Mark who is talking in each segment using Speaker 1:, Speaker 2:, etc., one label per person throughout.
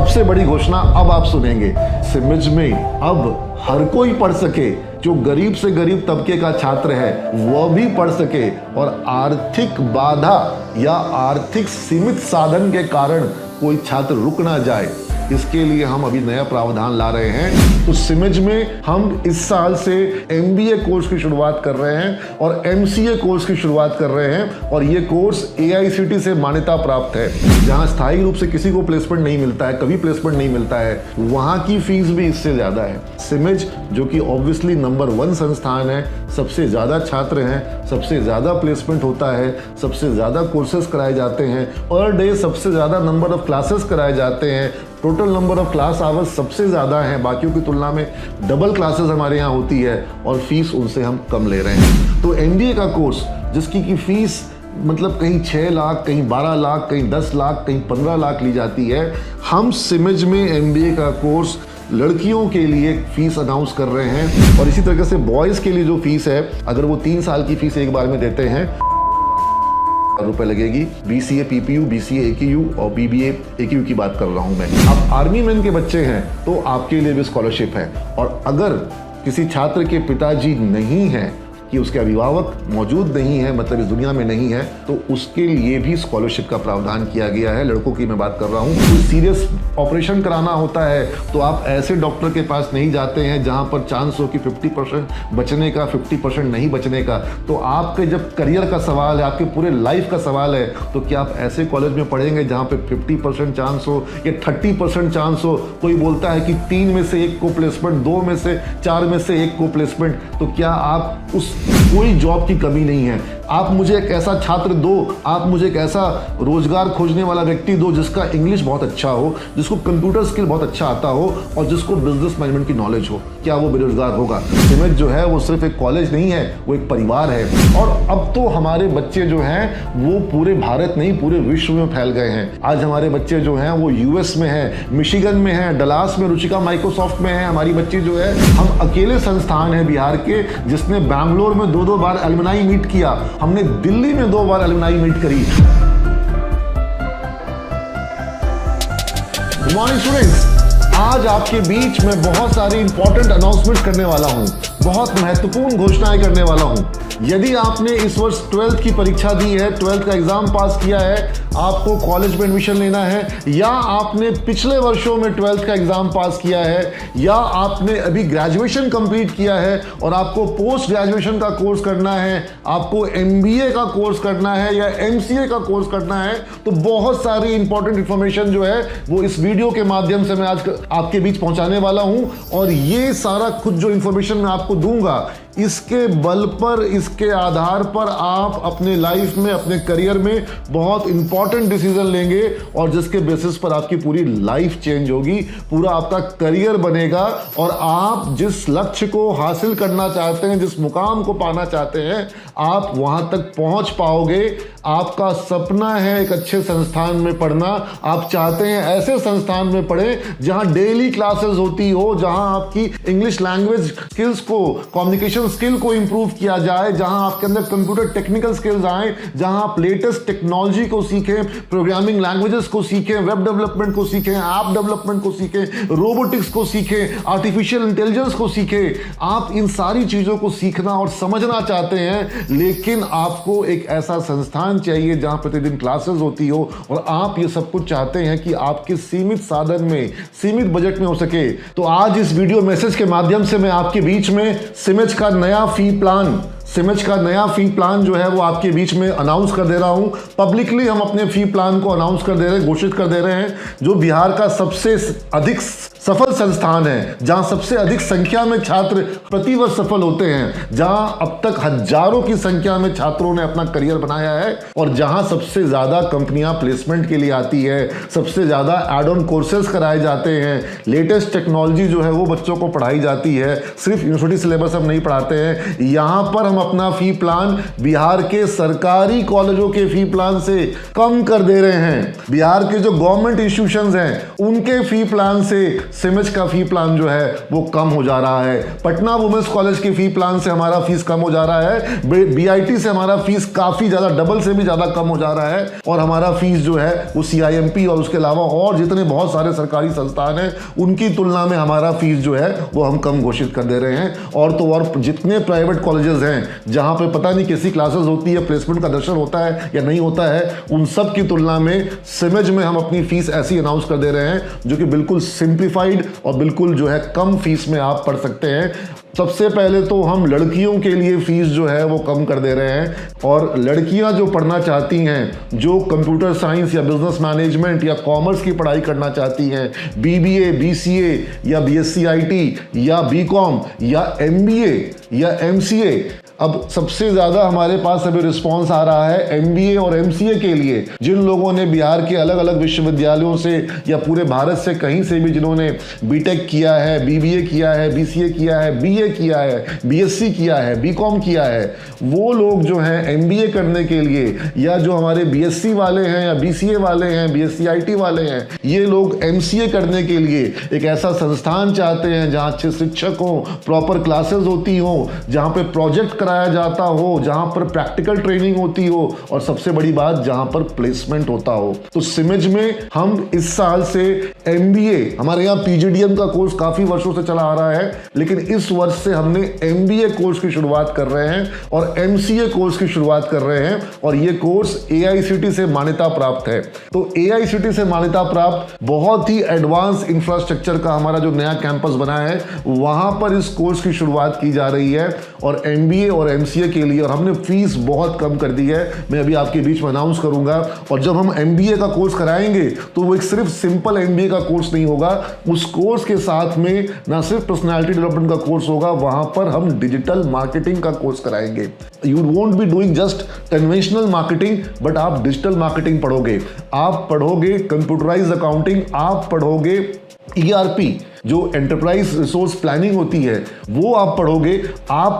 Speaker 1: सबसे बड़ी घोषणा अब आप सुनेंगे। सिमिज में अब हर कोई पढ़ सके, जो गरीब से गरीब तबके का छात्र है वह भी पढ़ सके और आर्थिक बाधा या आर्थिक सीमित साधन के कारण कोई छात्र रुक ना जाए, इसके लिए हम अभी नया प्रावधान ला रहे हैं। तो सिमिज में हम इस साल से MBA कोर्स की शुरुआत कर रहे हैं और MCA कोर्स की शुरुआत कर रहे हैं और ये कोर्स AICTE से मान्यता प्राप्त है। जहां स्थायी रूप से किसी को प्लेसमेंट नहीं मिलता है, कभी प्लेसमेंट नहीं मिलता है, वहां की फीस भी इससे ज्यादा है। सिमिज जो कि ऑब्वियसली नंबर 1 संस्थान है, सबसे ज्यादा छात्र हैं, सबसे ज्यादा प्लेसमेंट होता है, सबसे ज्यादा कोर्सेज कराए जाते हैं, पर डे सबसे ज्यादा नंबर ऑफ क्लासेस कराए जाते हैं, total number of class hours सबसे ज़्यादा हैं, बाकियों की तुलना में डबल क्लासेस हमारे यहाँ होती है और फीस उनसे हम कम ले रहे हैं। तो MBA का कोर्स जिसकी की फीस मतलब कहीं 6 लाख, कहीं 12 लाख, कहीं 10 लाख, कहीं 15 लाख ली जाती है, हम सिमिज में MBA का कोर्स लड़कियों के लिए फीस अनाउंस कर रहे हैं। और इसी तरीके से बॉयज़ के लिए जो फीस है, अगर वो 3 साल की फीस एक बार में देते हैं रुपए लगेगी। BCA PPU, BCA AQU और BBA AQU की बात कर रहा हूं मैं। अब आर्मी मैन के बच्चे हैं तो आपके लिए भी स्कॉलरशिप है, और अगर किसी छात्र के पिताजी नहीं हैं कि उसके अभिभावक मौजूद नहीं है, मतलब इस दुनिया में नहीं है, तो उसके लिए भी स्कॉलरशिप का प्रावधान किया गया है। लड़कों की मैं बात कर रहा हूँ। कोई सीरियस ऑपरेशन कराना होता है तो आप ऐसे डॉक्टर के पास नहीं जाते हैं जहाँ पर चांस हो कि 50% बचने का, 50% नहीं बचने का। तो आपके जब करियर का सवाल है, आपके पूरे लाइफ का सवाल है, तो क्या आप ऐसे कॉलेज में पढ़ेंगे जहाँ पे 50% चांस हो या 30% चांस हो? कोई बोलता है कि 3 में से 1 को प्लेसमेंट, 2 में से 4 में से 1 को प्लेसमेंट, तो क्या आप उस कोई जॉब की कमी नहीं है। आप मुझे एक ऐसा छात्र दो, आप मुझे एक ऐसा रोजगार खोजने वाला व्यक्ति दो जिसका इंग्लिश बहुत अच्छा हो, जिसको कंप्यूटर स्किल बहुत अच्छा आता हो और जिसको बिजनेस मैनेजमेंट की नॉलेज हो, क्या वो बेरोजगार होगा? सिमिज जो है वो सिर्फ एक कॉलेज नहीं है, वो एक परिवार है। और अब तो हमारे बच्चे जो हैं वो पूरे भारत नहीं, पूरे विश्व में फैल गए हैं। आज हमारे बच्चे जो हैं वो US में हैं, मिशिगन में हैं, डलास में रुचिका माइक्रोसॉफ्ट में है। हमारी बच्ची जो है, हम अकेले संस्थान है बिहार के जिसने बैंगलोर में 2-2 बार एलुमनाई मीट किया, हमने दिल्ली में 2 बार एलुमनाई मीट करी। गुड मॉर्निंग स्टूडेंट्स, आज आपके बीच में बहुत सारी इंपॉर्टेंट अनाउंसमेंट करने वाला हूं, बहुत महत्वपूर्ण घोषणाएं करने वाला हूं। यदि आपने इस वर्ष 12th की परीक्षा दी है, 12th का एग्जाम पास किया है, आपको कॉलेज में एडमिशन लेना है, या आपने पिछले वर्षों में 12th का एग्जाम पास किया है, या आपने अभी ग्रेजुएशन कंप्लीट किया है और आपको पोस्ट ग्रेजुएशन का कोर्स करना है, आपको MBA का कोर्स करना है या MCA का कोर्स करना है, तो बहुत सारी इंपॉर्टेंट इंफॉर्मेशन जो है वो इस वीडियो के माध्यम से मैं आज आपके बीच पहुंचाने वाला हूं। और ये सारा कुछ जो इंफॉर्मेशन मैं आपको दूंगा, इसके बल पर, इसके आधार पर आप अपने लाइफ में, अपने करियर में बहुत इंपॉर्टेंट डिसीजन लेंगे और जिसके बेसिस पर आपकी पूरी लाइफ चेंज होगी, पूरा आपका करियर बनेगा और आप जिस लक्ष्य को हासिल करना चाहते हैं, जिस मुकाम को पाना चाहते हैं, आप वहां तक पहुंच पाओगे। आपका सपना है एक अच्छे संस्थान में पढ़ना, आप चाहते हैं ऐसे संस्थान में पढ़ें जहां डेली क्लासेस होती हो, जहां आपकी इंग्लिश लैंग्वेज स्किल्स को, कम्युनिकेशन स्किल को इंप्रूव किया जाए, जहां आपके अंदर कंप्यूटर टेक्निकल स्किल्स आए, जहां आप लेटेस्ट टेक्नोलॉजी को सीखें, प्रोग्रामिंग लैंग्वेजेस को सीखें, वेब डेवलपमेंट को सीखें, ऐप डेवलपमेंट को सीखें, रोबोटिक्स को सीखें, आर्टिफिशियल इंटेलिजेंस को सीखें। आप इन सारी चीजों को सीखना और समझना चाहते हैं, लेकिन आपको एक ऐसा संस्थान चाहिए जहां प्रतिदिन क्लासेस होती हो और आप ये सब कुछ चाहते हैं कि आपके सीमित साधन में, सीमित बजट में हो सके। तो आज इस वीडियो मैसेज के माध्यम से मैं आपके बीच में सिमिज का नया फी प्लान जो है वो आपके बीच में अनाउंस कर दे रहा हूं। पब्लिकली हम अपने फी प्लान को अनाउंस कर दे रहे हैं, घोषित कर दे रहे हैं। जो बिहार का सबसे अधिक सफल संस्थान है, जहां सबसे अधिक संख्या में छात्र प्रतिवर्ष सफल होते हैं, जहां अब तक हजारों की संख्या में छात्रों ने अपना करियर बनाया है और जहां सबसे ज्यादा कंपनियां प्लेसमेंट के लिए आती है, सबसे ज्यादा एड ऑन कोर्सेज कराए जाते हैं, लेटेस्ट टेक्नोलॉजी जो है वो बच्चों को पढ़ाई जाती है। सिर्फ यूनिवर्सिटी सिलेबस हम नहीं पढ़ाते हैं, यहां पर हम अपना फी प्लान बिहार के सरकारी कॉलेजों के फी प्लान से कम कर दे रहे हैं। बिहार के जो गवर्नमेंट इंस्टीट्यूशंस हैं उनके फी प्लान से सिमेज का फी प्लान जो है वो कम हो जा रहा है। पटना वुमेन्स कॉलेज के फी प्लान से हमारा फीस कम हो जा रहा है। बीआईटी से हमारा फीस काफी ज्यादा, डबल से भी ज्यादा कम हो जा रहा है। और हमारा फीस जो है वो सीआईएमपी और उसके अलावा और जितने बहुत सारे सरकारी संस्थान हैं उनकी तुलना में हमारा फीस जो है वो हम कम घोषित कर दे रहे हैं। और तो और जितने प्राइवेट कॉलेजेस हैं जहां पे पता नहीं कैसी क्लासेस होती है, प्लेसमेंट का दर्शन होता है या नहीं होता है, उन सब की तुलना में सिमेज में हम अपनी फीस ऐसी अनाउंस कर दे रहे हैं जो कि बिल्कुल सिंप्लीफाइड और बिल्कुल जो है कम फीस में आप पढ़ सकते हैं। सबसे पहले तो हम लड़कियों के लिए फीस जो है वो कम कर दे रहे हैं। और लड़कियां जो पढ़ना चाहती हैं, जो कंप्यूटर साइंस या बिजनेस मैनेजमेंट या कॉमर्स की पढ़ाई करना चाहती हैं, बीबीए, बीसीए या बीएससी आईटी या बीकॉम या एमबीए या एमसीए, अब सबसे ज्यादा हमारे पास अभी रिस्पांस आ रहा है एमबीए और एमसीए के लिए। जिन लोगों ने बिहार के अलग अलग विश्वविद्यालयों से या पूरे भारत से कहीं से भी जिन्होंने बीटेक किया है, बीबीए किया है, बीसीए किया है, बीए किया है, बीएससी किया है, बीकॉम किया है, वो लोग जो हैं एमबीए करने के लिए, या जो हमारे बीएससी वाले हैं या बीसीए वाले हैं, बीएससी आईटी वाले हैं, ये लोग एमसीए करने के लिए एक ऐसा संस्थान चाहते हैं जहां अच्छे शिक्षक हो, प्रॉपर क्लासेस होती हो, जहां पे प्रोजेक्ट कराया जाता हो, जहां पर प्रैक्टिकल ट्रेनिंग होती हो और सबसे बड़ी बात जहां पर प्लेसमेंट होता हो। तो सिमेज में हम इस साल से एमबीए, हमारे यहाँ पीजीडीएम का कोर्स काफी वर्षों से चला आ रहा है, लेकिन इस वर्ष से हमने एमबीए कोर्स की शुरुआत कर रहे हैं और एमसीए कोर्स की शुरुआत कर रहे हैं। और ये कोर्स एआईसीटी से मान्यता प्राप्त है। तो एआईसीटी से मान्यता प्राप्त बहुत ही एडवांस इंफ्रास्ट्रक्चर का हमारा जो नया कैंपस बना है वहां पर इस कोर्स की शुरुआत की जा रही है और एमबीए और एमसीए के लिए। और हमने फीस बहुत कम कर दी है, मैं अभी आपके बीच में अनाउंस करूंगा। और जब हम एमबीए का कोर्स कराएंगे तो वो एक सिर्फ सिंपल एमबीए का कोर्स नहीं होगा, उस कोर्स के साथ में ना सिर्फ पर्सनालिटी डेवलपमेंट का कोर्स होगा, वहां पर हम डिजिटल मार्केटिंग का कोर्स कराएंगे। You won't be doing just conventional marketing, but आप डिजिटल मार्केटिंग पढ़ोगे, आप पढ़ोगे कंप्यूटराइज अकाउंटिंग, आप पढ़ोगे ईआरपी जो एंटरप्राइज रिसोर्स प्लानिंग होती है वो आप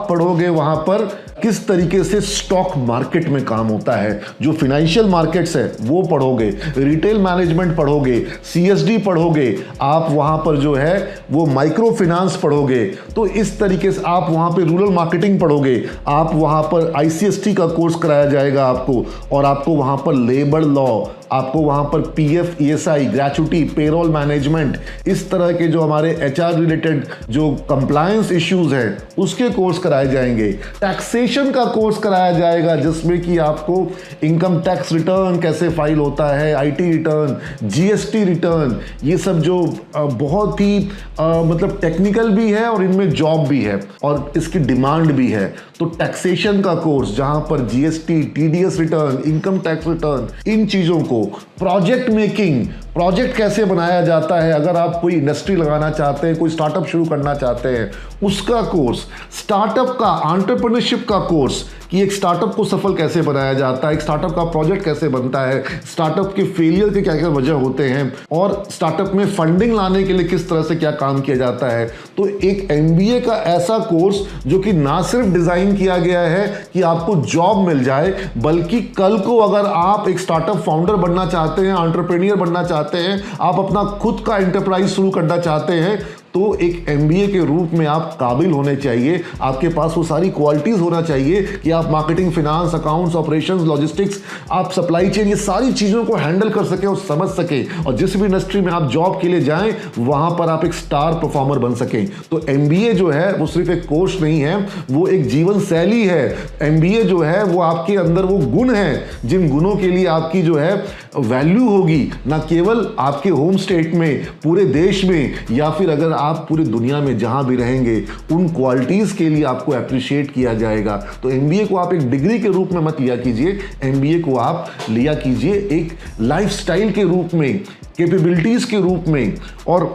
Speaker 1: पढ़ोगे वहां पर किस तरीके से स्टॉक मार्केट में काम होता है, जो फाइनेंशियल मार्केट्स है वो पढ़ोगे, रिटेल मैनेजमेंट पढ़ोगे, सीएसडी पढ़ोगे, आप वहां पर जो है वो माइक्रो फाइनेंस पढ़ोगे। तो इस तरीके से आप वहां पे रूरल मार्केटिंग पढ़ोगे, आप वहां पर आईसीएसटी का कोर्स कराया जाएगा आपको, और आपको वहां पर लेबर लॉ, आपको वहां पर PF, ESI, gratuity, payroll management, इस तरह के जो हमारे एचआर रिलेटेड जो कंप्लायंस इश्यूज हैं उसके कोर्स कराए जाएंगे। टैक्सेशन का कोर्स कराया जाएगा जिसमें कि आपको इनकम टैक्स रिटर्न कैसे फाइल होता है, आईटी रिटर्न, जीएसटी रिटर्न, ये सब जो बहुत ही मतलब टेक्निकल भी है और इनमें जॉब भी है और इसकी डिमांड भी है। तो टैक्सेशन का कोर्स जहां पर GST, TDS return, income tax return, इन चीजों को, प्रोजेक्ट मेकिंग, प्रोजेक्ट कैसे बनाया जाता है, अगर आप कोई इंडस्ट्री लगाना चाहते हैं, कोई स्टार्टअप शुरू करना चाहते हैं, उसका कोर्स, स्टार्टअप का, एंटरप्रेन्योरशिप का कोर्स कि एक स्टार्टअप को सफल कैसे बनाया जाता है, एक स्टार्टअप का प्रोजेक्ट कैसे बनता है, स्टार्टअप के फेलियर के क्या क्या वजह होते हैं और स्टार्टअप में फंडिंग लाने के लिए किस तरह से क्या काम किया जाता है। तो एक एमबीए का ऐसा कोर्स जो कि ना सिर्फ डिजाइन किया गया है कि आपको जॉब मिल जाए, बल्कि कल को अगर आप एक स्टार्टअप फाउंडर बनना चाहते हैं, एंटरप्रेन्योर बनना चाहते हैं, आप अपना खुद का एंटरप्राइज शुरू करना चाहते हैं, तो एक एमबीए के रूप में आप काबिल होने चाहिए, आपके पास वो सारी क्वालिटीज होना चाहिए कि आप marketing, finance, accounts, operations, logistics, आप सप्लाई चेन, ये सारी चीजों को हैंडल कर सके और समझ सके, और जिस भी इंडस्ट्री में आप जॉब के लिए जाएं वहां पर आप एक स्टार परफॉर्मर बन सकें। तो एमबीए जो है वो सिर्फ एक कोर्स नहीं है, वो एक जीवन शैली है। एमबीए जो है वो आपके अंदर वो गुण है जिन गुणों के लिए आपकी जो है वैल्यू होगी, ना केवल आपके होम स्टेट में, पूरे देश में, या फिर अगर आप पूरी दुनिया में जहां भी रहेंगे, उन क्वालिटीज के लिए आपको अप्रिशिएट किया जाएगा। तो एमबीए को आप एक डिग्री के रूप में मत लिया कीजिए, एमबीए को आप लिया कीजिए एक लाइफस्टाइल के रूप में, कैपेबिलिटीज के रूप में और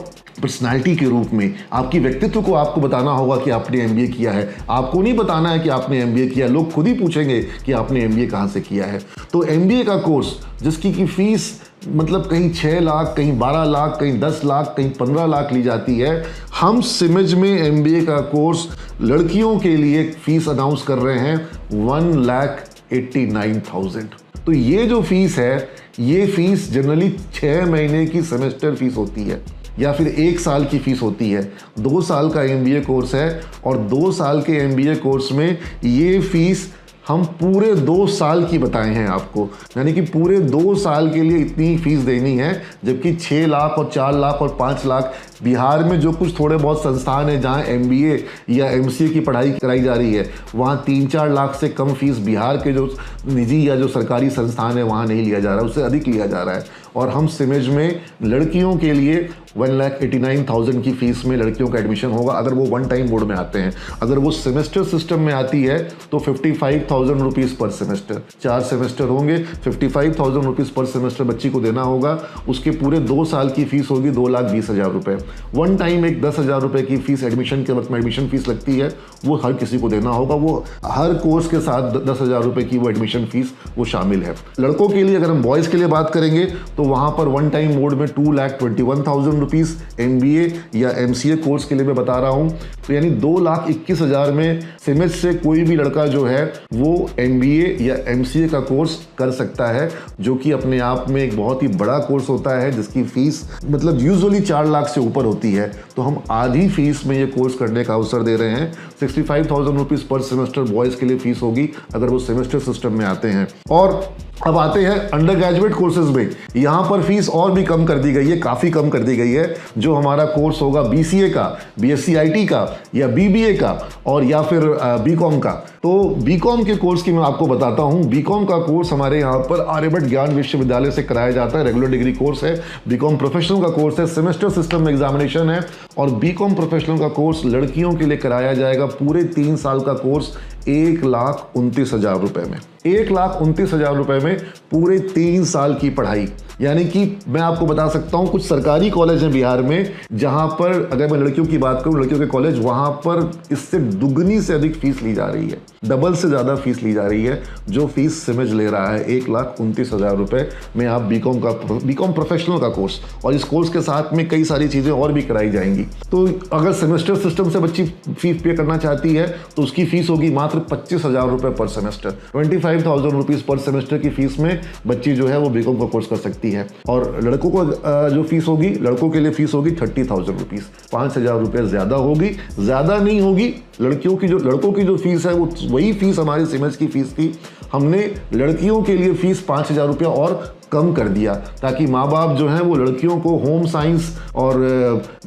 Speaker 1: पर्सनालिटी के रूप में। आपकी व्यक्तित्व को आपको बताना होगा कि आपने एमबीए किया है, आपको नहीं बताना है कि आपने एमबीए किया, लोग खुद ही पूछेंगे कि आपने एमबीए कहां से किया है। तो एमबीए का कोर्स जिसकी की फीस मतलब कहीं 6 लाख, कहीं 12 लाख, कहीं 10 लाख, कहीं 15 लाख ली जाती है। हम सिमिज में MBA का कोर्स लड़कियों के लिए फीस अनाउंस कर रहे हैं 1,89,000। तो ये जो फीस है, ये फीस जनरली 6 महीने की सेमेस्टर फीस होती है या फिर 1 साल की फीस होती है। 2 साल का MBA कोर्स है और 2 साल के MBA कोर्स में ये फीस हम पूरे 2 साल की बताए हैं आपको, यानी कि पूरे 2 साल के लिए इतनी फीस देनी है। जबकि 6 लाख और 4 लाख और 5 लाख बिहार में जो कुछ थोड़े बहुत संस्थान है जहां MBA या MCA की पढ़ाई कराई जा रही है, वहां 3-4 लाख से कम फीस बिहार के जो निजी या जो सरकारी संस्थान है वहां नहीं लिया जा रहा है, उससे अधिक लिया जा रहा है। और हम सिमेज में लड़कियों के लिए 1,89,000 की फीस में लड़कियों का एडमिशन होगा अगर वो 1 टाइम बोर्ड में आते हैं। अगर वो सेमेस्टर सिस्टम में आती है तो 55,000 रुपीज़ पर सेमेस्टर, 4 सेमेस्टर होंगे, 55,000 रुपीज़ पर सेमेस्टर बच्ची को देना होगा। उसके पूरे 2 साल की फीस होगी 2,20,000 रुपये। 1 टाइम एक 10,000 रुपये की फीस एडमिशन के वक्त में एडमिशन फीस लगती है, वो हर किसी को देना होगा। वो हर कोर्स के साथ 10,000 रुपये की वो एडमिशन फीस वो शामिल है। लड़कों के लिए अगर हम बॉयज़ के लिए बात करेंगे तो वहाँ पर 1 टाइम मोड में 2,21,000 रुपीज़ MBA या MCA कोर्स के लिए मैं बता रहा हूँ। तो यानी 2,21,000 में सिमेज से कोई भी लड़का जो है वो MBA या MCA का कोर्स कर सकता है, जो कि अपने आप में एक बहुत ही बड़ा कोर्स होता है जिसकी फीस मतलब यूजुअली 4 लाख से ऊपर होती है। तो हम आधी फीस में ये कोर्स करने का अवसर दे रहे हैं। 65,000 रुपीज़ पर सेमेस्टर बॉयज़ के लिए फीस होगी अगर वो सेमेस्टर सिस्टम में आते हैं। और अब आते हैं अंडर ग्रेजुएट कोर्सेज में। यहाँ पर फीस और भी कम कर दी गई है, काफ़ी कम कर दी गई है। जो हमारा कोर्स होगा BCA का, BSc IT का या BBA का और या फिर BCom का, तो BCom के कोर्स की मैं आपको बताता हूँ। BCom का कोर्स हमारे यहाँ पर आर्यभट्ट ज्ञान विश्वविद्यालय से कराया जाता है, रेगुलर डिग्री कोर्स है। BCom प्रोफेशनल का कोर्स है, सेमेस्टर सिस्टम में एग्जामिनेशन है। और BCom प्रोफेशनल का कोर्स लड़कियों के लिए कराया जाएगा पूरे 3 साल का कोर्स 1,29,000 रुपये में। 1,29,000 रुपये में पूरे 3 साल की पढ़ाई। यानी कि मैं आपको बता सकता हूँ कुछ सरकारी कॉलेज हैं बिहार में जहाँ पर अगर मैं लड़कियों की बात करूँ, लड़कियों के कॉलेज, वहाँ पर इससे दुगनी से अधिक फीस ली जा रही है, डबल से ज़्यादा फीस ली जा रही है जो फीस सिमेज ले रहा है 1,29,000 रुपये में। आप BCom प्रोफेशनल का कोर्स, और इस कोर्स के साथ में कई सारी चीज़ें और भी कराई जाएंगी। तो अगर सेमेस्टर सिस्टम से बच्ची फीस पे करना चाहती है तो उसकी फीस होगी मात्र 25,000 रुपये पर सेमेस्टर। 25,000 रुपीज़ पर सेमेस्टर की फीस में बच्ची जो है वो BCom का कोर्स कर सकती है। और लड़कों को जो फीस होगी, लड़कों के लिए फीस होगी 30,000 रुपीज़, 5,000 रुपये ज़्यादा होगी, ज़्यादा नहीं होगी। लड़कों की जो फीस है वो वही फीस हमारे सिमेज की फीस थी। हमने लड़कियों के लिए फीस 5,000 रुपया और कम कर दिया ताकि माँ बाप जो हैं वो लड़कियों को होम साइंस और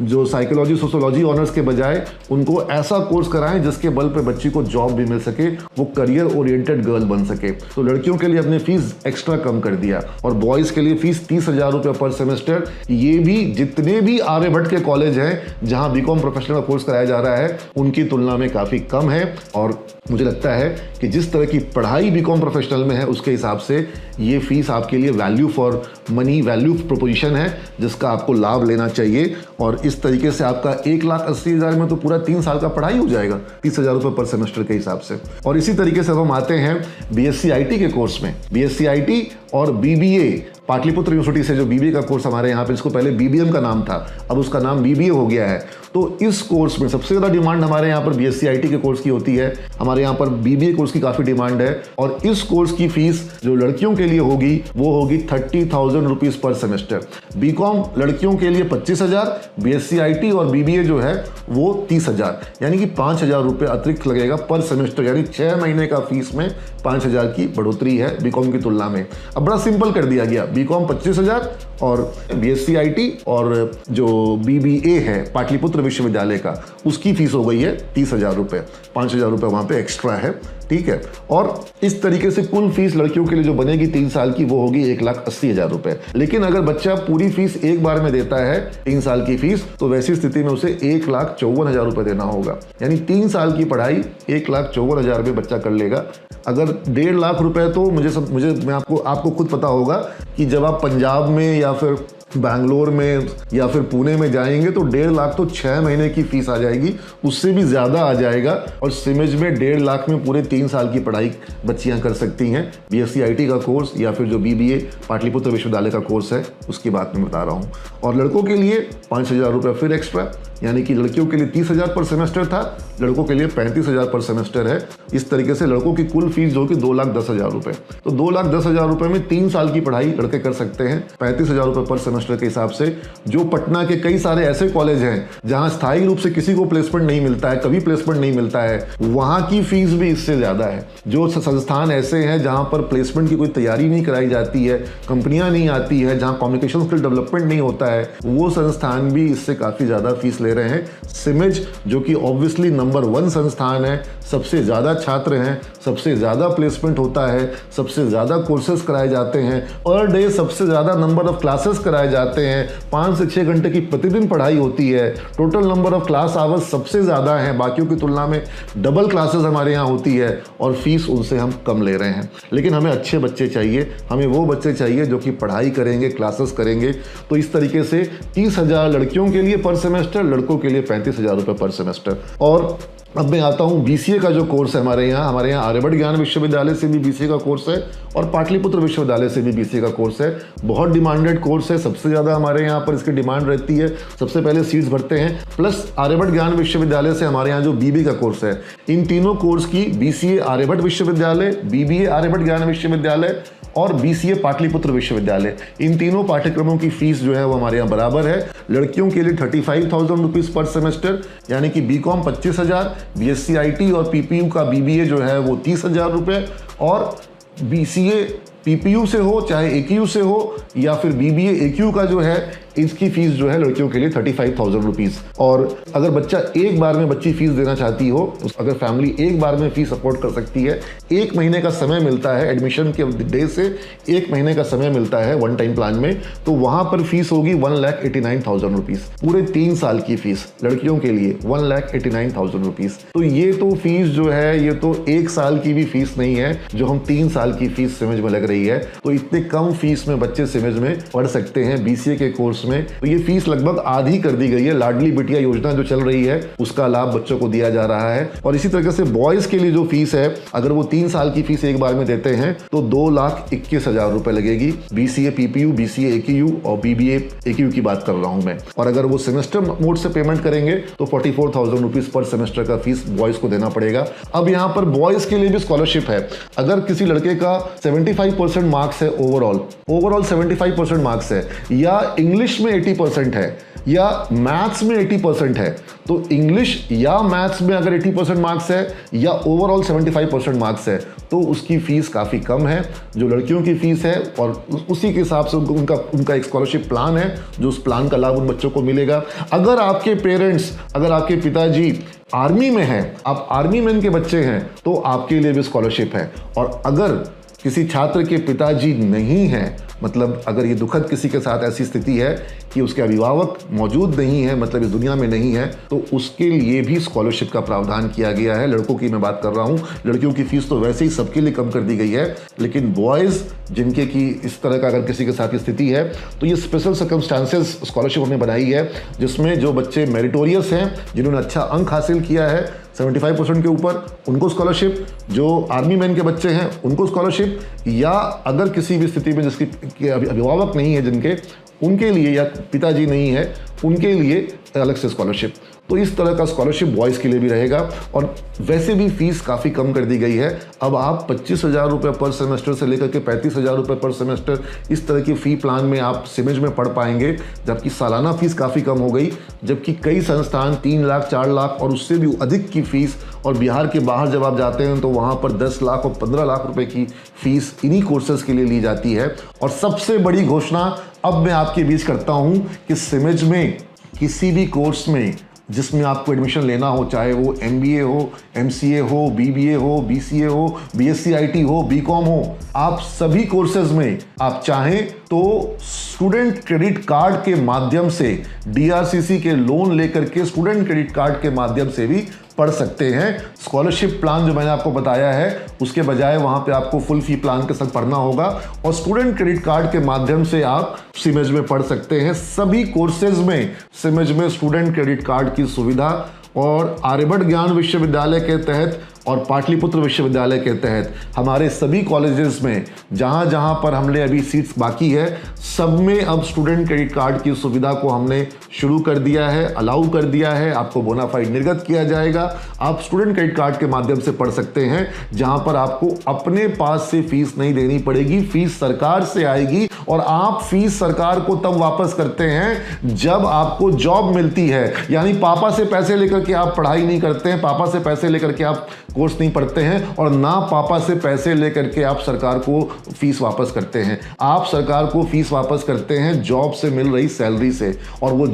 Speaker 1: जो साइकोलॉजी सोशोलॉजी ऑनर्स के बजाय उनको ऐसा कोर्स कराएं जिसके बल पे बच्ची को जॉब भी मिल सके, वो करियर ओरिएंटेड गर्ल बन सके। तो लड़कियों के लिए अपने फीस एक्स्ट्रा कम कर दिया। और बॉयज़ के लिए फीस 30,000 रुपये पर सेमेस्टर। ये भी जितने भी आर्यभट्ट के कॉलेज हैं जहाँ BCom प्रोफेशनल का कोर्स कराया जा रहा है उनकी तुलना में काफ़ी कम है। और मुझे लगता है कि जिस तरह की पढ़ाई BCom प्रोफेशनल में है उसके हिसाब से ये फीस आपके लिए value for money, value proposition है जिसका आपको लाभ लेना चाहिए। और इस तरीके से आपका 1,80,000 में तो पूरा 3 साल का पढ़ाई हो जाएगा 30,000 रुपये पर सेमेस्टर के हिसाब से। और इसी तरीके से हम आते हैं BSc IT के कोर्स में। BSc IT और BBA, पाटलिपुत्र यूनिवर्सिटी से जो BBA का कोर्स हमारे यहाँ पे, इसको पहले BBM का नाम था, अब उसका नाम BBA हो गया है। तो इस कोर्स में सबसे ज़्यादा डिमांड हमारे यहाँ पर BSc IT के कोर्स की होती है। हमारे यहाँ पर BBA कोर्स की काफ़ी डिमांड है। और इस कोर्स की फीस जो लड़कियों के लिए होगी वो होगी 30,000 रुपीज़ पर सेमेस्टर। BCom लड़कियों के लिए 25,000, BSc IT और BBA जो है वो 30,000, यानी कि 5,000 रुपये अतिरिक्त लगेगा पर सेमेस्टर। यानी 6 महीने का फीस में 5,000 की बढ़ोतरी है BCom की तुलना में। अब बड़ा सिंपल कर दिया गया, BCom 25,000 और BSc IT और जो BBA है पाटलिपुत्र विश्वविद्यालय का, उसकी फीस हो गई है 30,000 रुपये। 5,000 रुपये वहाँ पे एक्स्ट्रा है, ठीक है। और इस तरीके से कुल फीस लड़कियों के लिए जो बनेगी 3 साल की वो होगी 1,80,000 रुपये। लेकिन अगर बच्चा पूरी फीस एक बार में देता है 3 साल की फीस, तो वैसी स्थिति में उसे 1,54,000 रुपये देना होगा। यानी 3 साल की पढ़ाई 1,54,000 में बच्चा कर लेगा। अगर 1.5 लाख रुपए तो मैं आपको खुद पता होगा कि जब आप पंजाब में या फिर बैंगलोर में या फिर पुणे में जाएंगे तो 1.5 लाख तो 6 महीने की फीस आ जाएगी, उससे भी ज़्यादा आ जाएगा। और सिमेज में 1.5 लाख में पूरे 3 साल की पढ़ाई बच्चियां कर सकती हैं। BSc IT का कोर्स या फिर जो BBA पाटलिपुत्र विश्वविद्यालय का कोर्स है उसकी बात मैं बता रहा हूँ। और लड़कों के लिए 5,000 रुपये फिर एक्स्ट्रा, यानी कि लड़कियों के लिए 30,000 पर सेमेस्टर था, लड़कों के लिए 35,000 पर सेमेस्टर है। इस तरीके से लड़कों की कुल फीस जो कि 2,10,000 रुपये, तो 2,10,000 रुपये में 3 साल की पढ़ाई लड़के कर सकते हैं 35,000 रुपये पर सेमेस्टर के हिसाब से। जो पटना के कई सारे ऐसे कॉलेज हैं जहां स्थायी रूप से किसी को प्लेसमेंट नहीं मिलता है, कभी प्लेसमेंट नहीं मिलता है, वहां की फीस भी इससे ज़्यादा है। जो संस्थान ऐसे हैं जहां पर प्लेसमेंट की कोई तैयारी नहीं कराई जाती है, कंपनियां नहीं आती है, जहां कम्युनिकेशन स्किल डेवलपमेंट नहीं होता है, वो संस्थान भी इससे काफ़ी ज़्यादा फीस ले रहे हैं। सिमेज जो कि ऑब्वियसली नंबर 1 संस्थान है, सबसे ज़्यादा छात्र हैं, सबसे ज़्यादा प्लेसमेंट होता है, सबसे ज़्यादा कोर्सेज कराए जाते हैं, पर डे सबसे ज़्यादा नंबर ऑफ क्लासेस कराए जाते हैं, 5 से 6 घंटे की प्रतिदिन पढ़ाई होती है, total number of class hours सबसे ज़्यादा हैं, बाकियों की तुलना में डबल क्लासेस हमारे यहाँ होती है, और फीस उनसे हम कम ले रहे हैं। लेकिन हमें अच्छे बच्चे चाहिए, हमें वो बच्चे चाहिए जो कि पढ़ाई करेंगे, क्लासेस करेंगे। तो इस तरीके से 30,000 लड़कियों के लिए पर सेमेस्टर, लड़कों के लिए 35,000 रुपये पर सेमेस्टर। और अब मैं आता हूँ BCA का जो कोर्स है हमारे यहाँ आर्यभट्ट ज्ञान विश्वविद्यालय से भी BCA का कोर्स है और पाटलिपुत्र विश्वविद्यालय से भी BCA का कोर्स है। बहुत डिमांडेड कोर्स है, सबसे ज़्यादा हमारे यहाँ पर इसकी डिमांड रहती है, सबसे पहले सीट्स भरते हैं। प्लस आर्यभट्ट ज्ञान विश्वविद्यालय से हमारे यहाँ जो BBA का कोर्स है, इन तीनों कोर्स की BCA आर्यभट्ट विश्वविद्यालय, BBA आर्यभट्ट ज्ञान विश्वविद्यालय और BCA पाटलिपुत्र विश्वविद्यालय, इन तीनों पाठ्यक्रमों की फीस जो है वो हमारे यहाँ बराबर है। लड़कियों के लिए 35,000 रुपीज़ पर सेमेस्टर, यानी कि BCom 25,000, BSc IT और PPU का BBA जो है वो 30,000 रुपये, और BCA PPU से हो चाहे AQU से हो या फिर BBA AQU का जो है, इसकी फीस जो है लड़कियों के लिए 35,000 रुपीज़। और अगर बच्चा एक बार में बच्ची फीस देना चाहती हो, अगर फैमिली एक बार में फीस अफोर्ड कर सकती है, 1 महीने का समय मिलता है एडमिशन के डे से, 1 महीने का समय मिलता है वन टाइम प्लान में, तो वहाँ पर फीस होगी 1,89,000 रुपीज़, पूरे 3 साल की फीस लड़कियों के लिए 1,89,000 रुपीज़। तो ये तो फीस जो है, ये तो 1 साल की भी फीस नहीं है जो हम 3 साल की फीस सिमेज में लग रही है। तो इतने कम फीस में बच्चे सिमेज में पढ़ सकते हैं BCA के कोर्स में। तो ये फीस लगभग आधी कर दी गई है। लाडली बिटिया योजना जो चल रही है उसका लाभ बच्चों को दिया जा रहा है। और इसी तरीके से बॉयज के लिए जो फीस है, अगर वो 3 साल की फीस एक बार में देते हैं तो 2,21,000 रुपए लगेगी। BCA PPU, BCA AQU और BBA AQU की बात कर रहा हूं मैं। और अगर वो सेमेस्टर मोड से पेमेंट करेंगे तो 44,000 रुपीज पर सेमेस्टर का फीस बॉयज को देना पड़ेगा। अब यहाँ पर बॉयज के लिए भी स्कॉलरशिप है। अगर किसी लड़के का 75% मार्क्स है, ओवरऑल 75% मार्क्स है, या इंग्लिश में 80% है, या मैथ्स में 80% है, तो इंग्लिश या मैथ्स में अगर 80% मार्क्स है या ओवरऑल 75% मार्क्स है, तो उसकी फीस काफ़ी कम है जो लड़कियों की फीस है। और उसी के हिसाब से उनका एक स्कॉलरशिप प्लान है, जो उस प्लान का लाभ उन बच्चों को मिलेगा। अगर आपके पेरेंट्स, अगर आपके पिताजी आर्मी में हैं, आप आर्मी मैन के बच्चे हैं, तो आपके लिए भी स्कॉलरशिप है। और अगर किसी छात्र के पिताजी नहीं हैं, मतलब अगर ये दुखद किसी के साथ ऐसी स्थिति है कि उसके अभिभावक मौजूद नहीं है, मतलब इस दुनिया में नहीं है, तो उसके लिए भी स्कॉलरशिप का प्रावधान किया गया है। लड़कों की मैं बात कर रहा हूँ, लड़कियों की फीस तो वैसे ही सबके लिए कम कर दी गई है, लेकिन बॉयज़ जिनके की इस तरह का अगर किसी के साथ स्थिति है, तो ये स्पेशल सर्कमस्टांसेस स्कॉलरशिप हमने बनाई है, जिसमें जो बच्चे मेरिटोरियस हैं, जिन्होंने अच्छा अंक हासिल किया है 75% के ऊपर, उनको स्कॉलरशिप, जो आर्मी मैन के बच्चे हैं उनको स्कॉलरशिप, या अगर किसी भी स्थिति में जिसकी अभिभावक नहीं है जिनके, उनके लिए, या पिताजी नहीं है उनके लिए अलग से स्कॉलरशिप। तो इस तरह का स्कॉलरशिप बॉयज़ के लिए भी रहेगा। और वैसे भी फीस काफ़ी कम कर दी गई है। अब आप 25,000 रुपये पर सेमेस्टर से लेकर के 35,000 रुपये पर सेमेस्टर, इस तरह की फ़ी प्लान में आप सिमेज में पढ़ पाएंगे, जबकि सालाना फीस काफ़ी कम हो गई। जबकि कई संस्थान 3 लाख 4 लाख और उससे भी अधिक की फ़ीस, और बिहार के बाहर जब आप जाते हैं तो वहाँ पर 10 लाख और 15 लाख रुपए की फ़ीस इन्हीं कोर्सेज़ के लिए ली जाती है। और सबसे बड़ी घोषणा अब मैं आपके बीच करता हूँ कि सिमेज में किसी भी कोर्स में जिसमें आपको एडमिशन लेना हो, चाहे वो MBA हो, MCA हो, BBA हो, BCA हो, BSc IT हो, BCom हो, आप सभी कोर्सेज में आप चाहें तो स्टूडेंट क्रेडिट कार्ड के माध्यम से, DRCC के लोन लेकर के स्टूडेंट क्रेडिट कार्ड के माध्यम से भी पढ़ सकते हैं। स्कॉलरशिप प्लान जो मैंने आपको बताया है उसके बजाय वहां पे आपको फुल फी प्लान के साथ पढ़ना होगा और स्टूडेंट क्रेडिट कार्ड के माध्यम से आप सिमेज में पढ़ सकते हैं। सभी कोर्सेज में सिमेज में स्टूडेंट क्रेडिट कार्ड की सुविधा और आर्यभट्ट ज्ञान विश्वविद्यालय के तहत और पाटलिपुत्र विश्वविद्यालय के तहत हमारे सभी कॉलेजेस में जहां जहां पर हमने अभी सीट्स बाकी है सब में अब स्टूडेंट क्रेडिट कार्ड की सुविधा को हमने शुरू कर दिया है, अलाउ कर दिया है। आपको बोनाफाइड निर्गत किया जाएगा। आप स्टूडेंट क्रेडिट कार्ड के माध्यम से पढ़ सकते हैं जहां पर आपको अपने पास से फीस नहीं देनी पड़ेगी, फीस सरकार से आएगी और आप फीस सरकार को तब वापस करते हैं जब आपको जॉब मिलती है। यानी पापा से पैसे लेकर के आप पढ़ाई नहीं करते हैं, पापा से पैसे लेकर के आप कोर्स नहीं पढ़ते हैं और ना पापा से पैसे लेकर के आप सरकार को फीस वापस करते हैं। आप सरकार को फीस वापस करते हैं जॉब से मिल रही सैलरी से और वो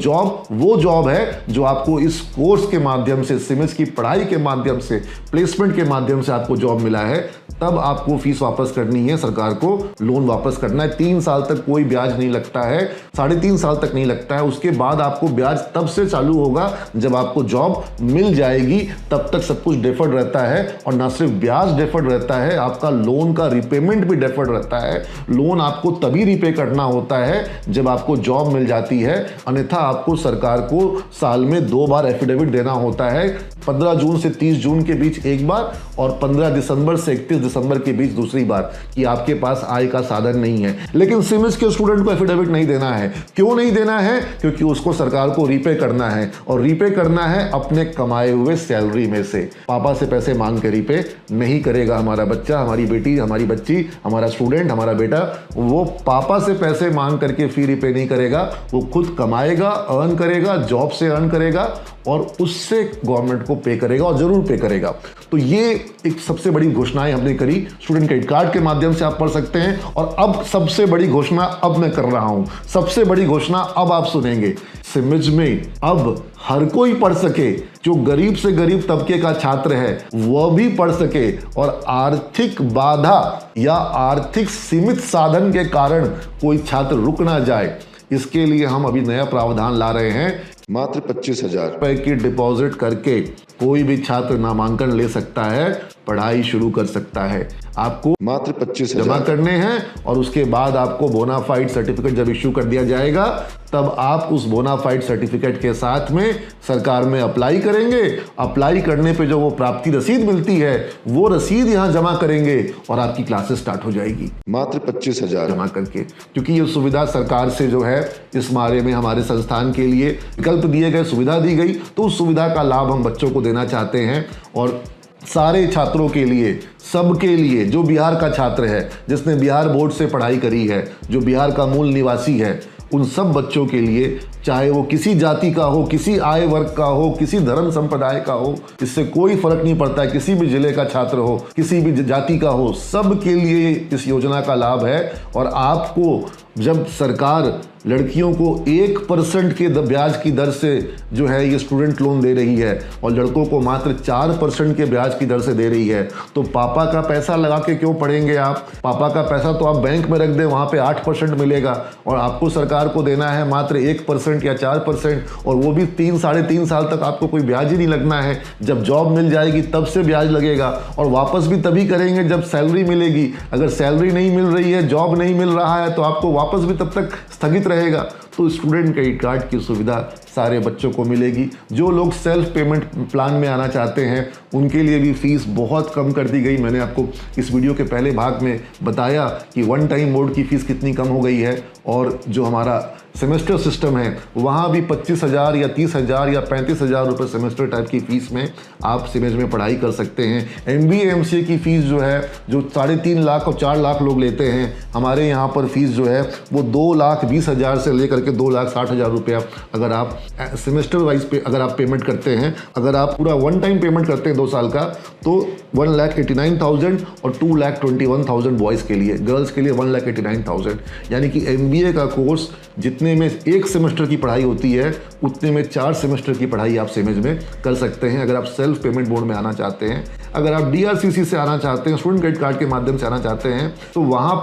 Speaker 1: जॉब है जो आपको इस कोर्स के माध्यम से, सिमेज की पढ़ाई के माध्यम से, प्लेसमेंट के माध्यम से आपको जॉब मिला है। तब आपको फीस वापस करनी है, सरकार को लोन वापस करना है। 3 साल तक कोई ब्याज नहीं लगता है, 3.5 साल तक नहीं लगता है। उसके बाद आपको ब्याज तब से चालू होगा जब आपको जॉब मिल जाएगी। तब तक सब कुछ डिफर्ड रहता है और ना सिर्फ ब्याज डिफर्ड रहता है, आपका लोन का रिपेमेंट भी डिफर्ड रहता है। लोन आपको तभी रिपे करना होता है जब आपको जॉब मिल जाती है, अन्यथा आपको सरकार को साल में 2 बार एफिडेविट देना होता है। 15 जून से 30 जून के बीच एक बार और 15 दिसंबर से 31 दिसंबर के बीच दूसरी बार कि आपके पास आय का साधन नहीं है। लेकिन सिमेज के स्टूडेंट को एफिडेविट नहीं देना है। क्यों नहीं देना है? क्योंकि उसको सरकार को रीपे करना है और रीपे करना है अपने कमाए हुए सैलरी में से। पापा से पैसे मांग के रीपे नहीं करेगा हमारा बच्चा, हमारी बेटी, हमारी बच्ची, हमारा स्टूडेंट, हमारा बेटा। वो पापा से पैसे मांग करके फी रीपे नहीं करेगा, वो खुद कमाएगा, अर्न करेगा, जॉब से अर्न करेगा और उससे गवर्नमेंट को पे करेगा और जरूर पे करेगा। तो ये एक सबसे बड़ी घोषणाएं हमने करी। स्टूडेंट क्रेडिट कार्ड के माध्यम से आप पढ़ सकते हैं और अब सबसे बड़ी घोषणा अब मैं कर रहा हूं, सबसे बड़ी घोषणा अब आप सुनेंगे। सिमेज में अब हर कोई पढ़ सके, जो गरीब से गरीब तबके का छात्र है वह भी पढ़ सके और आर्थिक बाधा या आर्थिक सीमित साधन के कारण कोई छात्र रुक ना जाए। इसके लिए हम अभी नया प्रावधान ला रहे हैं।
Speaker 2: मात्र 25,000
Speaker 1: रुपए की डिपॉजिट करके कोई भी छात्र नामांकन ले सकता है, पढ़ाई शुरू कर सकता है। आपको
Speaker 2: मात्र 25,000
Speaker 1: जमा करने हैं और उसके बाद आपको बोनाफाइड सर्टिफिकेट जब इश्यू कर दिया जाएगा तब आप उस बोनाफाइड सर्टिफिकेट के साथ में सरकार में अप्लाई करेंगे। अप्लाई करने पे जो वो प्राप्ति रसीद मिलती है वो रसीद यहाँ जमा करेंगे और आपकी क्लासेस स्टार्ट हो जाएगी
Speaker 2: मात्र 25,000
Speaker 1: जमा करके। क्योंकि ये सुविधा सरकार से जो है इस बारे में हमारे संस्थान के लिए विकल्प दिए गए, सुविधा दी गई, तो उस सुविधा का लाभ हम बच्चों को देना चाहते हैं और सारे छात्रों के लिए, सबके लिए, जो बिहार का छात्र है, जिसने बिहार बोर्ड से पढ़ाई करी है, जो बिहार का मूल निवासी है, उन सब बच्चों के लिए, चाहे वो किसी जाति का हो, किसी आय वर्ग का हो, किसी धर्म संप्रदाय का हो, इससे कोई फर्क नहीं पड़ता है, किसी भी जिले का छात्र हो, किसी भी जाति का हो, सब के लिए इस योजना का लाभ है। और आपको जब सरकार लड़कियों को 1% के ब्याज की दर से जो है ये स्टूडेंट लोन दे रही है और लड़कों को मात्र 4% के ब्याज की दर से दे रही है, तो पापा का पैसा लगा के क्यों पढ़ेंगे आप? पापा का पैसा तो आप बैंक में रख दें, वहाँ पे 8% मिलेगा और आपको सरकार को देना है मात्र 1% या 4% और वो भी 3-3.5 साल तक आपको कोई ब्याज ही नहीं लगना है। जब जॉब मिल जाएगी तब से ब्याज लगेगा और वापस भी तभी करेंगे जब सैलरी मिलेगी। अगर सैलरी नहीं मिल रही है, जॉब नहीं मिल रहा है, तो आपको वापस भी तब तक स्थगित रहेगा। तो स्टूडेंट क्रेडिट कार्ड की सुविधा सारे बच्चों को मिलेगी। जो लोग सेल्फ पेमेंट प्लान में आना चाहते हैं उनके लिए भी फीस बहुत कम कर दी गई। मैंने आपको इस वीडियो के पहले भाग में बताया कि वन टाइम मोड की फ़ीस कितनी कम हो गई है और जो हमारा सेमेस्टर सिस्टम है वहाँ भी 25,000 या 30,000 या 35,000 रुपये सेमेस्टर टाइप की फ़ीस में आप सिमेज में पढ़ाई कर सकते हैं। MBA MCA की फ़ीस जो है जो 3.5 लाख और 4 लाख लोग लेते हैं, हमारे यहाँ पर फीस जो है वो 2,20,000 से लेकर के 2,60,000 रुपया अगर आप सेमेस्टर वाइज पे अगर आप पेमेंट करते हैं। अगर आप पूरा वन टाइम पेमेंट करते हैं 2 साल का तो 1,89,000 और 2,21,000 बॉयज़ के लिए, गर्ल्स के लिए 1,89,000। यानी कि MBA का कोर्स जितने जितने में एक सेमेस्टर की पढ़ाई होती है उतने में 4 सेमेस्टर की पढ़ाई आप सेमेज में कर सकते हैं, अगर आप सेल्फ पेमेंट मोड में आना चाहते हैं। अगर आप DRCC से आना चाहते हैं, स्टूडेंट क्रेडिट कार्ड के माध्यम से आना चाहते हैं, तो वहां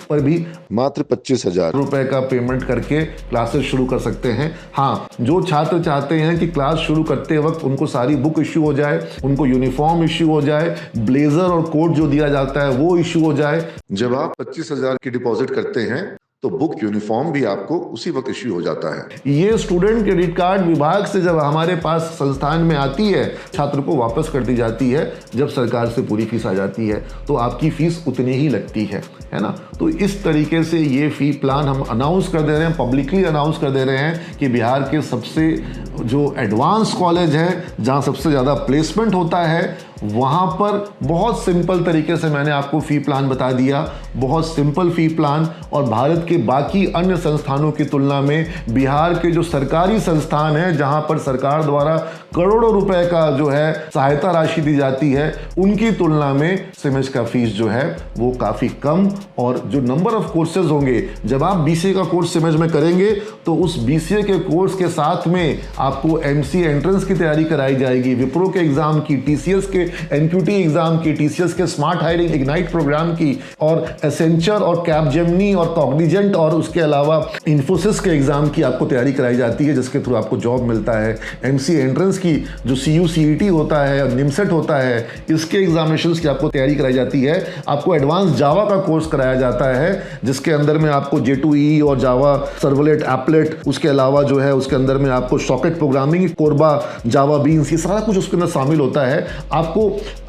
Speaker 1: पर भी
Speaker 2: मात्र 25,000
Speaker 1: रुपए का पेमेंट करके क्लासेस शुरू कर सकते हैं। हाँ, जो छात्र चाहते हैं कि क्लास शुरू करते वक्त उनको सारी बुक इश्यू हो जाए, उनको यूनिफॉर्म इश्यू हो जाए, ब्लेजर और कोट जो दिया जाता है वो इश्यू हो जाए,
Speaker 2: जब आप 25,000 की डिपॉजिट करते हैं तो बुक यूनिफॉर्म भी आपको उसी वक्त इश्यू हो जाता है।
Speaker 1: ये स्टूडेंट क्रेडिट कार्ड विभाग से जब हमारे पास संस्थान में आती है, छात्र को वापस कर दी जाती है। जब सरकार से पूरी फीस आ जाती है तो आपकी फीस उतनी ही लगती है ना। तो इस तरीके से ये फी प्लान हम अनाउंस कर दे रहे हैं, पब्लिकली अनाउंस कर दे रहे हैं कि बिहार के सबसे जो एडवांस कॉलेज है, जहाँ सबसे ज़्यादा प्लेसमेंट होता है, वहाँ पर बहुत सिंपल तरीके से मैंने आपको फ़ी प्लान बता दिया, बहुत सिंपल फ़ी प्लान। और भारत के बाकी अन्य संस्थानों की तुलना में बिहार के जो सरकारी संस्थान हैं, जहाँ पर सरकार द्वारा करोड़ों रुपए का जो है सहायता राशि दी जाती है, उनकी तुलना में सेमेज का फीस जो है वो काफ़ी कम। और जो नंबर ऑफ कोर्सेज होंगे, जब आप BCA का कोर्स सेमेज में करेंगे तो उस BCA के कोर्स के साथ में आपको MCA एंट्रेंस की तैयारी कराई जाएगी, विप्रो के एग्जाम की, TCS के NQT एग्जाम की, TCS के स्मार्ट हायरिंग इग्नाइट प्रोग्राम की, और एसेंचर और कैपजेमिनी और कॉग्निजेंट और उसके अलावा इन्फोसिस के एग्जाम की आपको तैयारी कराई जाती है, जिसके थ्रू आपको जॉब मिलता है। MCA एंट्रेंस की जो CU CET होता है और निमसेट होता है, इसके एग्जामिनेशंस की आपको तैयारी कराई जाती है। आपको एडवांस जावा का कोर्स कराया जाता है, जिसके अंदर में आपको J2EE और जावा सर्वलेट एप्लेट, उसके अलावा जो है उसके अंदर में आपको सॉकेट प्रोग्रामिंग, कोरबा, जावा बीन्स, ये सारा कुछ उसके अंदर शामिल होता है। आपको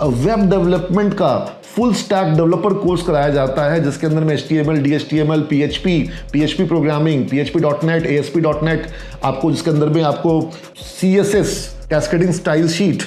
Speaker 1: वेब डेवलपमेंट का फुल स्टैक डेवलपर कोर्स कराया जाता है, जिसके अंदर में HTML, DHTML, PHP programming, PHP.NET, ASP.NET, आपको जिसके अंदर में आपको CSS, cascading style sheet,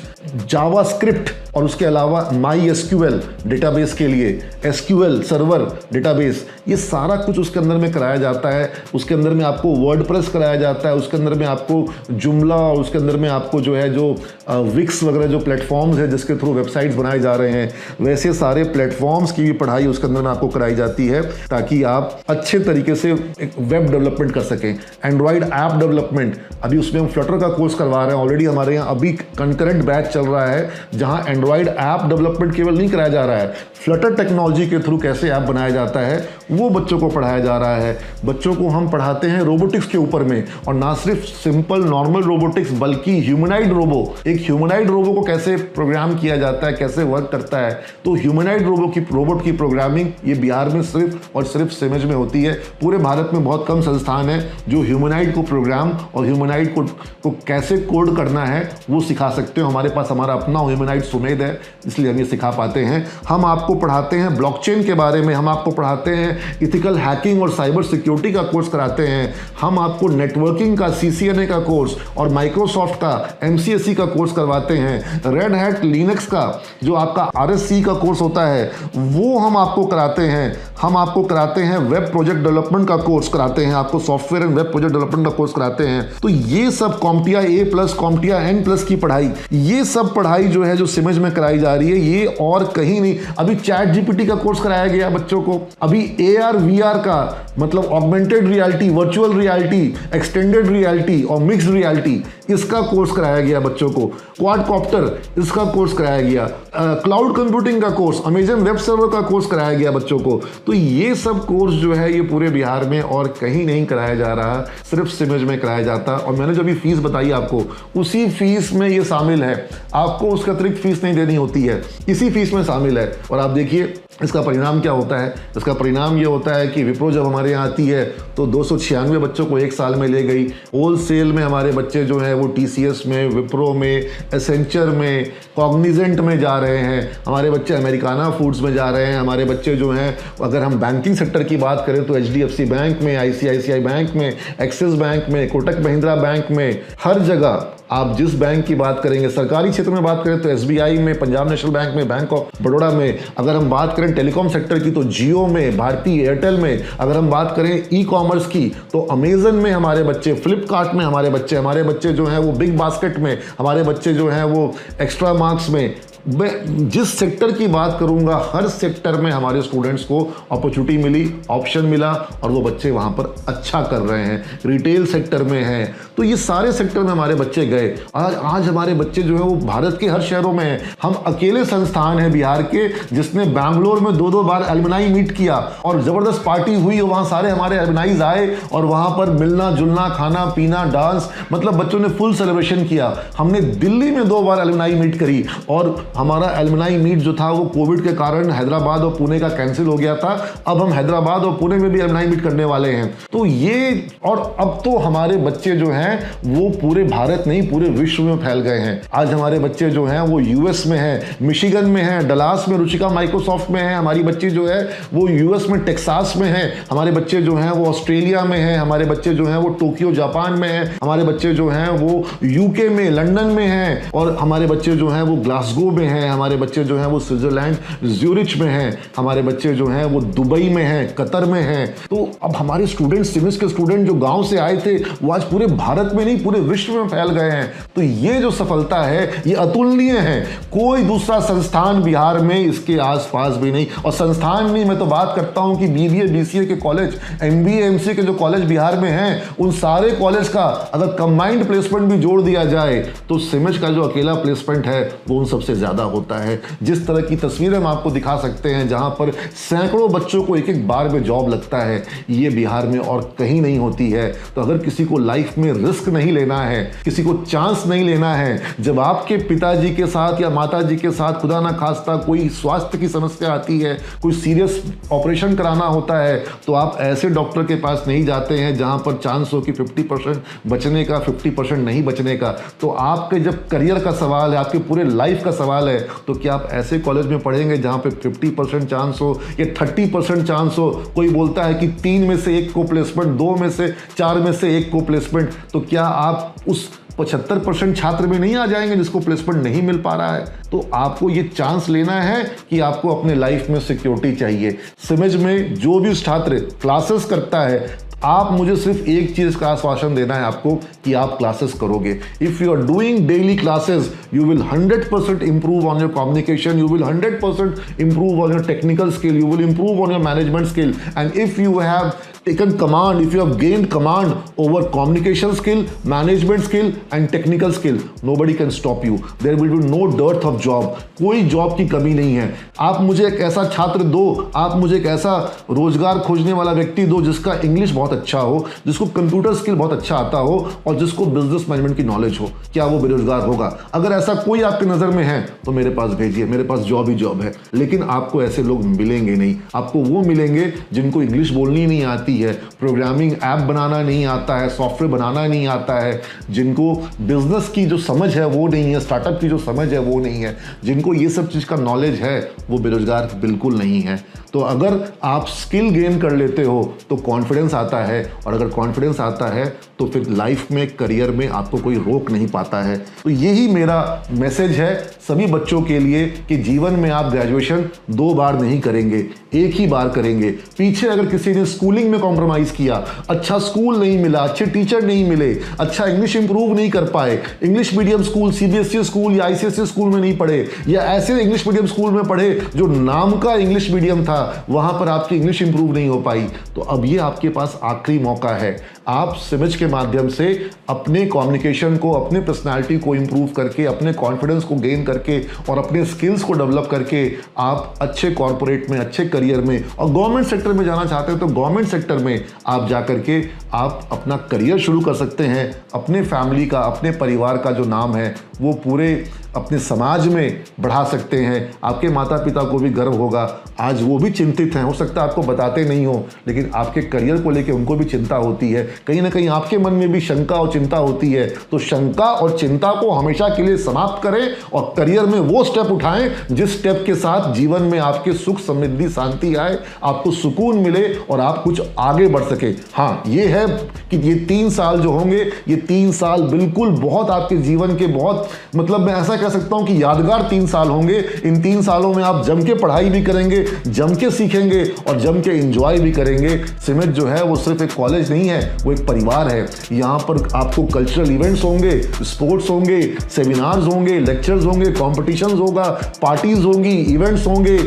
Speaker 1: JavaScript, और उसके अलावा MySQL डेटाबेस के लिए, SQL सर्वर डेटाबेस, ये सारा कुछ उसके अंदर में कराया जाता है। उसके अंदर में आपको वर्डप्रेस कराया जाता है, उसके अंदर में आपको जुमला, और उसके अंदर में आपको जो है जो विक्स वगैरह जो प्लेटफॉर्म्स है जिसके थ्रू वेबसाइट्स बनाए जा रहे हैं, वैसे सारे प्लेटफॉर्म्स की भी पढ़ाई उसके अंदर में आपको कराई जाती है, ताकि आप अच्छे तरीके से एक वेब डेवलपमेंट कर सकें। एंड्रॉयड ऐप डेवलपमेंट, अभी उसमें हम फ्लटर का कोर्स करवा रहे हैं। ऑलरेडी हमारे यहाँ अभी कंकरेंट बैच चल रहा है, जहाँ एंड्रॉयड ऐप डेवलपमेंट केवल नहीं कराया जा रहा है, फ्लटर टेक्नोलॉजी के थ्रू कैसे ऐप बनाया जाता है वो बच्चों को पढ़ाया जा रहा है। बच्चों को हम पढ़ाते हैं रोबोटिक्स के ऊपर में, और ना सिर्फ सिंपल नॉर्मल रोबोटिक्स, बल्कि ह्यूमनाइड रोबो, एक ह्यूमनाइड रोबो को कैसे प्रोग्राम किया जाता है, कैसे वर्क करता है। तो ह्यूमनाइड रोबोट की प्रोग्रामिंग ये बिहार में सिर्फ और सिर्फ सेमेज में होती है। पूरे भारत में बहुत कम संस्थान है जो ह्यूमनाइड को प्रोग्राम और ह्यूमनाइड को कैसे कोड करना है वो सिखा सकते हो। हमारे पास हमारा अपना ह्यूमनाइड सुमेध है, इसलिए हम ये सिखा पाते हैं। हम आपको पढ़ाते हैं ब्लॉकचेन के बारे में, हम आपको पढ़ाते हैं इथिकल हैकिंग और साइबर सिक्योरिटी का कोर्स कराते हैं। हम आपको नेटवर्किंग का CCNA का कोर्स और माइक्रोसॉफ्ट का MCSE का कोर्स करवाते हैं। रेड हैट लिनक्स का जो आपका RSC का कोर्स होता है वो हम आपको कराते हैं। हम आपको कराते हैं वेब प्रोजेक्ट डेवलपमेंट का कोर्स कराते हैं, आपको software and web project development का कोर्स कराते हैं। तो ये सब CompTIA A+, CompTIA N+ की पढ़ाई, ये सब पढ़ाई जो है जो सेमेज में कराई जा रही है, ये और कहीं नहीं। अभी ChatGPT का कोर्स कराया गया बच्चों को, अभी AR VR का मतलब augmented reality, virtual reality, extended reality और मिक्स्ड रियलिटी, इसका कोर्स कराया गया बच्चों को। क्वाडकॉप्टर इसका कोर्स कराया गया। क्लाउड कंप्यूटिंग का कोर्स, अमेजन वेब सर्वर का कोर्स कराया गया बच्चों को। तो ये सब कोर्स जो है ये पूरे बिहार में और कहीं नहीं कराया जा रहा, सिर्फ सेमेज में कराया जाता। और मैंने जो भी फीस बताई आपको, उसी फीस में ये शामिल है, आपको उसके अतिरिक्त फीस नहीं देनी होती है, इसी फीस में शामिल है। और आप देखिए इसका परिणाम क्या होता है। इसका परिणाम ये होता है कि विप्रो जब हमारे यहाँ आती है तो 296 बच्चों को एक साल में ले गई। होलसेल में हमारे बच्चे जो हैं वो TCS में, विप्रो में, एसेंचर में, कॉग्निजेंट में जा रहे हैं। हमारे बच्चे अमेरिकाना फूड्स में जा रहे हैं। हमारे बच्चे जो हैं, अगर हम बैंकिंग सेक्टर की बात करें तो HDFC बैंक में, ICICI बैंक में, एक्सिस बैंक में, कोटक महिंद्रा बैंक में, हर जगह आप जिस बैंक की बात करेंगे, सरकारी क्षेत्र में बात करें तो SBI में, पंजाब नेशनल बैंक में, बैंक ऑफ बड़ौदा में। अगर हम बात करें टेलीकॉम सेक्टर की तो जियो में, भारती एयरटेल में। अगर हम बात करें ई-कॉमर्स की तो अमेजन में हमारे बच्चे, फ्लिपकार्ट में हमारे बच्चे जो हैं वो बिग बास्केट में, हमारे बच्चे जो हैं वो एक्स्ट्रा मार्क्स में, मैं जिस सेक्टर की बात करूंगा, हर सेक्टर में हमारे स्टूडेंट्स को अपॉर्चुनिटी मिली, ऑप्शन मिला और वो बच्चे वहां पर अच्छा कर रहे हैं। रिटेल सेक्टर में है, तो ये सारे सेक्टर में हमारे बच्चे गए। आज हमारे बच्चे जो है वो भारत के हर शहरों में हैं। हम अकेले संस्थान है बिहार के जिसने बैंगलोर में 2-2 बार एलुमनाई मीट किया और जबरदस्त पार्टी हुई और वहां सारे हमारे एलुमनाइज आए और वहां पर मिलना जुलना, खाना पीना, डांस, मतलब बच्चों ने फुल सेलिब्रेशन किया। हमने दिल्ली में 2 बार एलुमनाई मीट करी और हमारा एलुमनाई मीट जो था वो कोविड के कारण हैदराबाद और पुणे का कैंसिल हो गया था। अब हम हैदराबाद और पुणे में भी एलुमनाई मीट करने वाले हैं। तो ये, और अब तो हमारे बच्चे जो हैं वो पूरे भारत नहीं पूरे विश्व में फैल गए हैं। आज हमारे बच्चे जो हैं वो यूएस में हैं, मिशिगन में हैं, डलास में रुचिका माइक्रोसॉफ्ट में है। हमारी बच्ची जो है वो यूएस में टेक्सास में है। हमारे बच्चे जो हैं वो ऑस्ट्रेलिया में हैं। हमारे बच्चे जो हैं वो टोक्यो जापान में हैं। हमारे बच्चे जो हैं वो यूके में, लंदन में हैं। और हमारे बच्चे जो हैं वो ग्लासगो में हैं। हमारे बच्चे जो हैं वो स्विट्जरलैंड ज्यूरिच में हैं। हमारे बच्चे जो हैं वो दुबई में हैं, कतर में हैं। तो अब हमारे स्टूडेंट, सिविल्स के स्टूडेंट जो गांव से आए थे वो आज पूरे भारत में नहीं पूरे विश्व में फैल गए हैं। तो ये जो सफलता है ये अतुलनीय है। कोई दूसरा संस्थान बिहार में इसके आसपास भी नहीं। और संस्थान नहीं, मैं तो बात करता हूं कि बीबीए बीसीए के कॉलेज, एमबीए एमसीए के जो कॉलेज बिहार में हैं उन सारे कॉलेज का अगर कंबाइंड प्लेसमेंट भी जोड़ दिया जाए तो सिमज का जो अकेला प्लेसमेंट है वो उन सबसे ज्यादा होता है। जिस तरह की तस्वीरें हम आपको दिखा सकते हैं जहां पर सैकड़ों बच्चों को एक बार में जॉब लगता है, ये बिहार में और कहीं नहीं होती है। तो अगर किसी को लाइफ में रिस्क नहीं लेना है, किसी को चांस नहीं लेना है, जब आपके पिताजी के साथ या माताजी के साथ खुदा ना खास्ता कोई स्वास्थ्य की समस्या आती है, कोई सीरियस ऑपरेशन कराना होता है, तो आप ऐसे डॉक्टर के पास नहीं जाते हैं जहां पर चांस हो कि 50% बचने का, 50% नहीं बचने का। तो आपके जब करियर का सवाल है, आपके पूरे लाइफ का सवाल है, तो क्या आप ऐसे कॉलेज में पढ़ेंगे जहां पे 50% चांस हो या 30% चांस हो? कोई बोलता है कि 3 में से 1 को प्लेसमेंट, 2 में से 4 में से 1 को प्लेसमेंट, तो क्या आप उस 75% छात्र में नहीं आ जाएंगे जिसको प्लेसमेंट नहीं मिल पा रहा है? तो आपको ये चांस लेना है कि आपको अपने लाइफ में सिक्योरिटी चाहिए। सिमज में जो भी छात्र क्लासेस करता है, आप मुझे सिर्फ एक चीज का आश्वासन देना है आपको कि आप क्लासेस करोगे। If you are doing daily classes you will 100% improve on your communication, you will 100% improve on your technical skill, you will improve on your management skill, and if you have taken command, if you have gained command over communication skill, management skill and technical skill, nobody can stop you. There will be no dearth of job. कोई job की कमी नहीं है। आप मुझे एक ऐसा छात्र दो, आप मुझे एक ऐसा रोजगार खोजने वाला व्यक्ति दो जिसका इंग्लिश बहुत अच्छा हो, जिसको कंप्यूटर स्किल बहुत अच्छा आता हो और जिसको बिजनेस मैनेजमेंट की नॉलेज हो, क्या वो बेरोजगार होगा? अगर ऐसा कोई आपकी नजर में है तो मेरे पास भेजिए, मेरे पास जॉब ही जॉब है। लेकिन आपको ऐसे लोग मिलेंगे नहीं। आपको वो मिलेंगे जिनको इंग्लिश बोलनी नहीं आती है, प्रोग्रामिंग ऐप बनाना नहीं आता है, सॉफ्टवेयर बनाना नहीं आता है, जिनको बिजनेस की जो समझ है वो नहीं है, स्टार्टअप की जो समझ है वो नहीं है, जिनको ये सब चीज़ का नॉलेज है, वो बेरोजगार बिल्कुल नहीं है। तो अगर आप स्किल गेन कर लेते हो तो कॉन्फिडेंस आता है, और अगर कॉन्फिडेंस आता है तो फिर लाइफ में, करियर में आपको कोई रोक नहीं पाता है। तो यही मेरा मैसेज है सभी बच्चों के लिए कि जीवन में आप ग्रेजुएशन 2 बार नहीं करेंगे, एक ही बार करेंगे। पीछे अगर किसी ने स्कूलिंग में कॉम्प्रोमाइज़ किया, अच्छा स्कूल नहीं मिला, अच्छे टीचर नहीं मिले, अच्छा इंग्लिश इंप्रूव नहीं कर पाए, English medium school, CBSE school या आईसीएसई स्कूल में नहीं पढ़े, या ऐसे इंग्लिश मीडियम स्कूल में पढ़े जो नाम का इंग्लिश मीडियम था, वहां पर आपकी इंग्लिश इंप्रूव नहीं हो पाई, तो अब ये आपके पास आखिरी मौका है। आप सिमज के माध्यम से अपने कम्युनिकेशन को, अपने पर्सनालिटी को इंप्रूव करके, अपने कॉन्फिडेंस को गेन करके और अपने स्किल्स को डेवलप करके आप अच्छे कॉर्पोरेट में, अच्छे करियर में, और गवर्नमेंट सेक्टर में जाना चाहते हैं तो गवर्नमेंट सेक्टर में आप जा करके आप अपना करियर शुरू कर सकते हैं। अपने फैमिली का, अपने परिवार का जो नाम है वो पूरे अपने समाज में बढ़ा सकते हैं। आपके माता पिता को भी गर्व होगा। आज वो भी चिंतित हैं, हो सकता है आपको बताते नहीं हो, लेकिन आपके करियर को लेकर उनको भी चिंता होती है। कहीं ना कहीं आपके मन में भी शंका और चिंता होती है। तो शंका और चिंता को हमेशा के लिए समाप्त करें और करियर में वो स्टेप उठाएं जिस स्टेप के साथ जीवन में आपके सुख, समृद्धि, शांति आए, आपको सुकून मिले और आप कुछ आगे बढ़ सके। हाँ, ये है कि ये 3 साल जो होंगे, ये 3 साल बिल्कुल बहुत आपके जीवन के बहुत, मतलब मैं ऐसा कह सकता हूं कि यादगार 3 साल होंगे। इन 3 सालों में आप जम के पढ़ाई भी करेंगे, जम के सीखेंगे और जम के एंजॉय भी करेंगे। सिमिट जो है वो सिर्फ एक कॉलेज नहीं है, वो एक परिवार है। यहाँ पर आपको कल्चरल इवेंट्स होंगे, स्पोर्ट्स होंगे, सेमिनार्स होंगे, लेक्चर्स होंगे, कॉम्पिटिशंस होगा, पार्टीज होंगी, इवेंट्स होंगे,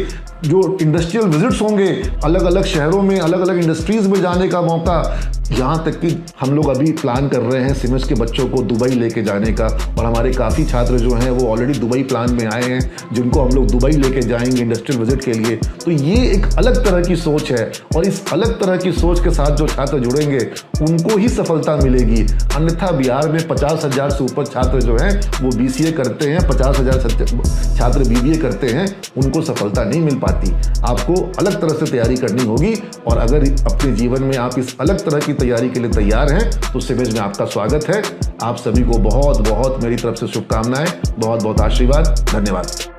Speaker 1: जो इंडस्ट्रियल विजिट्स होंगे, अलग अलग शहरों में अलग अलग इंडस्ट्रीज में जाने का मौका। यहाँ तक कि हम लोग अभी प्लान कर रहे हैं सिमिट्स के बच्चों को दुबई लेके जाने का, और हमारे काफ़ी छात्र जो हैं वो ऑलरेडी दुबई प्लान में आए हैं, जिनको हम लोग दुबई लेके जाएंगे इंडस्ट्रियल विजिट के लिए। तो ये एक अलग तरह की सोच है, और इस अलग तरह की सोच के साथ जो छात्र जुड़ेंगे उनको ही सफलता मिलेगी। अन्यथा बिहार में 50,000 से ऊपर छात्र जो हैं वो BCA करते हैं, 50,000 छात्र BBA करते हैं, उनको सफलता नहीं मिल पाती। आपको अलग तरह से तैयारी करनी होगी, और अगर अपने जीवन में आप इस अलग तरह की तैयारी के लिए तैयार हैं तो सिमिज में आपका स्वागत है। आप सभी को बहुत बहुत मेरी तरफ से शुभकामनाएं, बहुत बहुत आशीर्वाद। धन्यवाद।